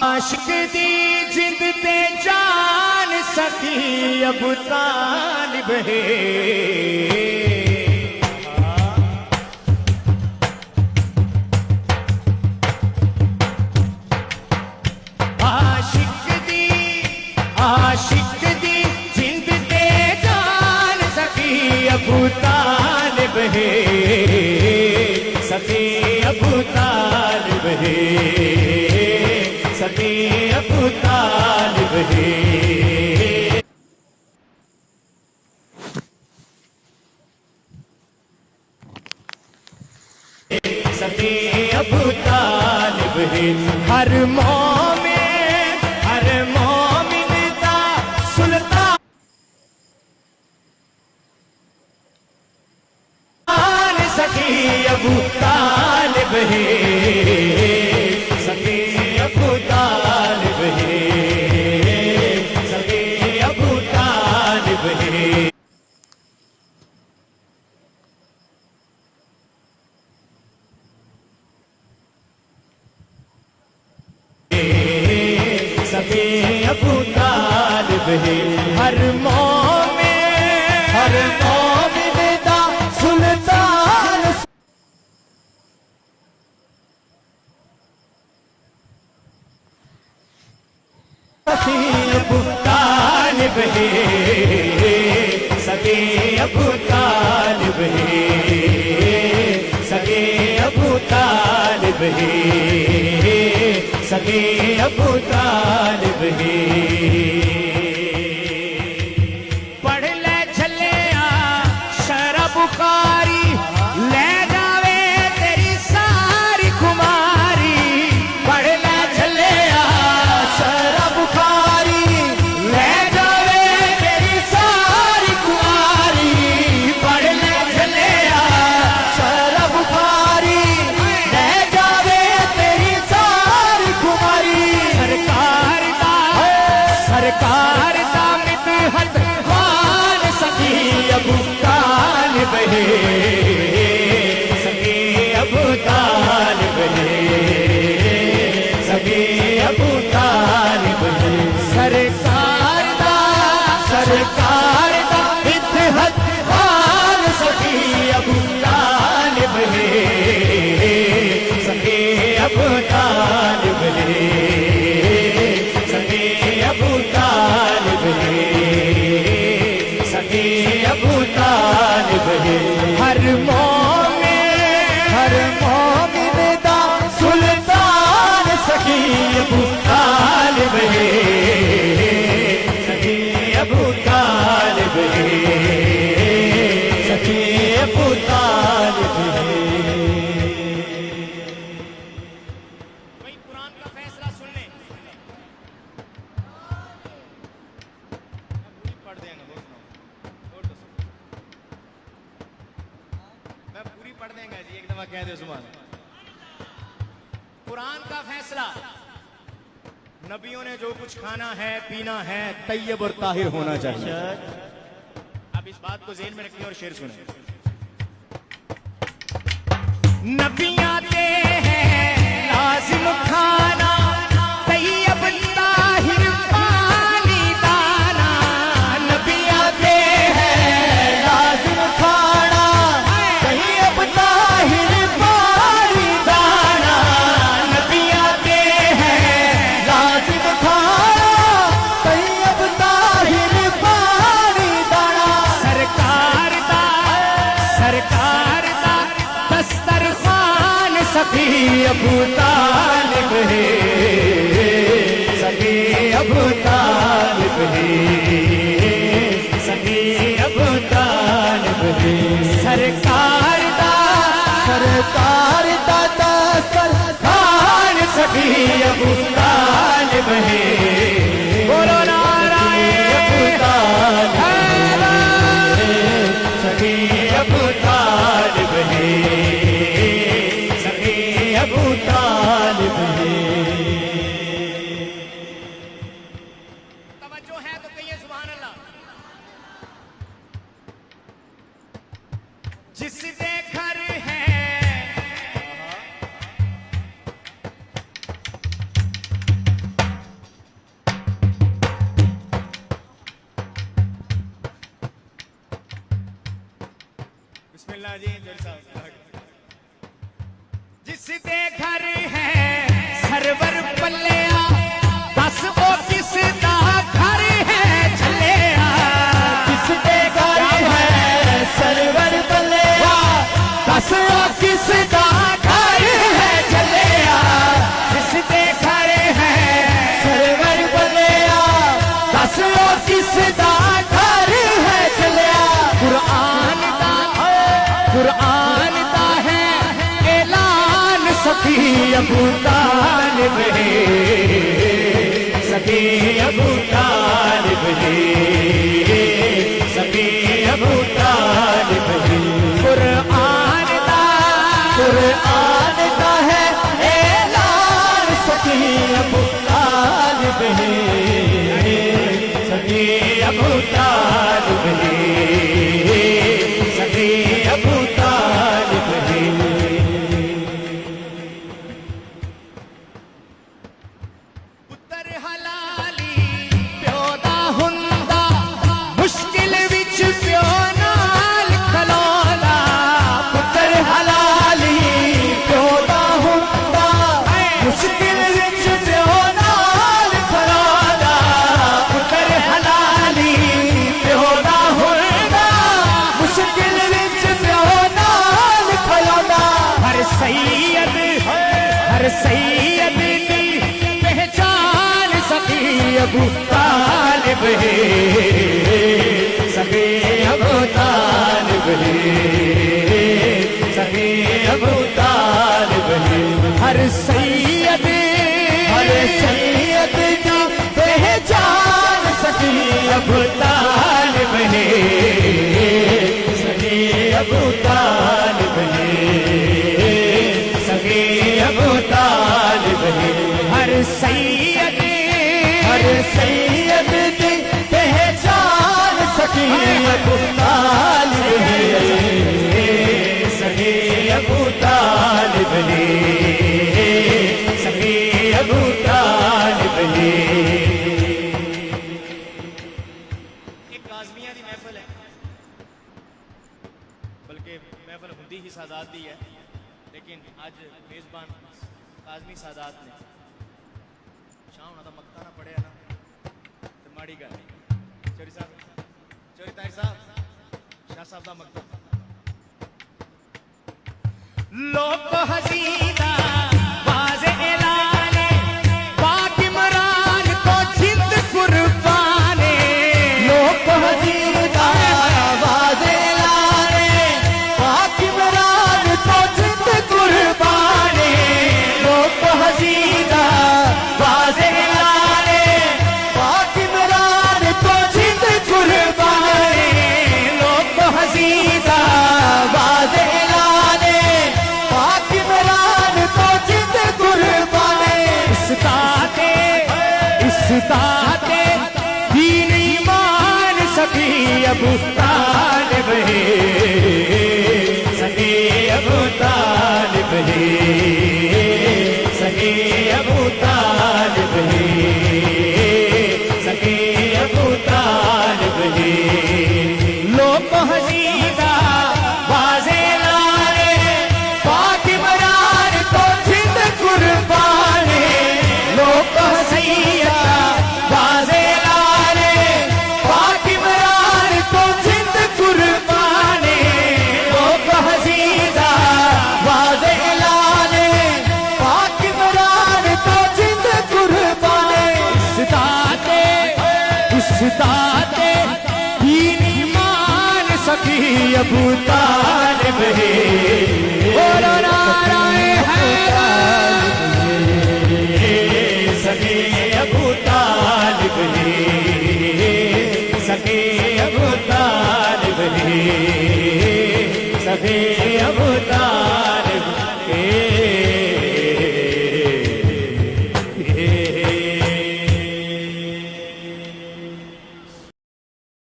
आशिक दी जिंद ते जान सकी अबू तालिब है। आशिक दी जिंद ते जान सकी अबू तालिब है। सकी अबू तालिब है। सके अबू तालिब है। सके अबू तालिब है। हर मोमिन दा सुल्तान सके अबू तालिब है। सके अबू तालिब है। सके अबू तालिब है। सके अबू तालिब है। हर मोमिन दा सुल्तान सके अबू तालिब है। सके अबू तालिब है। सके अबू तालिब है। सके अबू तालिब है। पढ़ ले झल्लिया शरा बुखारी ले जावे तेरी सारी खुमारी। पढ़ ले झल्लिया शरा बुखारी ले जावे तेरी सारी खुमारी। पढ़ ले झल्लिया शरा बुखारी ले जावे तेरी सारी खुमारी। सरकार दा मिदहत खान सकी अबू तालिब है। सके अबू तालिब है। सके अबू तालिब है। सरकार दा मिदहत खान सकी अबू तालिब है। सके अबू तालिब है। सके अबू तालिब है। सके अबू तालिब है। हर मोमिन दा सुल्तान सकी अबू तालिब है। सके अबू तालिब है। सके अबू तालिब है। कुरान का फैसला सुन ले। पढ़ देंगे मैं पूरी पढ़ देंगे जी। एक दफा कह दे सुभान। कुरान का फैसला। नबियों ने जो कुछ खाना है पीना है तैयब और ताहिर होना चाहिए। अब इस बात को ज़हन में रखिए और शेर सुने। नबियां दे हैं लाजिम खाना तैयब ताहिर पानी दाना। नबियां दे हैं लाजिम खाना तैयब ताहिर पानी दाना। नबियां दे हैं लाजिम खाना तैयब ताहिर पानी दाना। सरकार दा दस्तरखान सकी अबू तालिब है। सके अबू तालिब है। सके अबू तालिब है। सरकार दा दस्तरखान सकी अबू तालिब है। बोलो नारायण अबू तालिब है। सके अबू तालिब है। सके अबू तालिब है। तवज्जो है तो कहिए सुभान अल्लाह। जिसदे घर है नाज़ीन जोर साहब। जिसदे घर है सरवर पल्लिया, दस ओ किसदा घर है झल्लिया। जिसदे घर है सरवर पल्लिया, दस ओ किसदा घर है झल्लिया। जिसदे घर है सरवर पल्लिया, दस ओ किसदा घर है झल्लिया। कुरान दा है ऐलान, सखी अबू तालिब है, सखी अबू तालिब है, सखी अबू तालिब है। कुरान दा है ऐलान, सखी अबू तालिब है, सखी अबू तालिब है, सखी अबू तालिब है। पुत्र हलाली प्यो दा हुंदा, मुश्किल विच प्यो नाल खलोला। पुत्र हलाली प्यो दा हुंदा, मुश्किल विच प्यो नाल खलोला। पुत्र हलाली प्यो दा हुंदा, मुश्किल विच प्यो नाल खलोला। हर सैयद दी पहचान, सखी अबू तालिब है, सखी अबू तालिब है, सखी अबू तालिब है। हर सैयद की पहचान, सखी अबू तालिब है, सखी अबू तालिब है, सखी अबू तालिब है। हर सैयद की पहचान, सखी अबू तालिब है, सखी अबू तालिब है, सखी अबू तालिब है। एक काज़मिया दी महफिल है, बल्कि महफिल हुंदी ही सादात दी है, लेकिन आज मेज़बान काज़मी सादात ने शाम ना मकता ना पड़े ना तो माड़ी गल। चोरी ताहिर साहब शाह साहब का मकता लोक हसीदा वाज़े ऐलाने, पाक इमरान को जिंद कुर्बाने। लोक हसीदा वाज़े ऐलाने, पाक इमरान को जिंद कुर्बाने। लोक हसीदा वाज़े ऐलाने, पाक इमरान को जिंद कुर्बाने। लोक हसीदा वाज़े ऐलाने, पाक इमरान को जिंद कुर्बाने। इस्ताते दीन ईमान, सखी अबू तालिब है, सखी अबू तालिब है, सखी अबू तालिब है, सखी अबू तालिब है। लोक हसीदा वाज़े ऐलाने, पाक इमरान को जिंद कुर्बाने। लोक हसीदा वाज़े ऐलाने, पाक इमरान को जिंद कुर्बाने। लोक हसीदा वाज़े ऐलाने, पाक इमरान को जिंद कुर्बाने। इस्ताते दीन ईमान, सखी अबू तालिब है। बोलो नाराए हैदर, सखी अबू तालिब है, सखी अबू तालिब है, सखी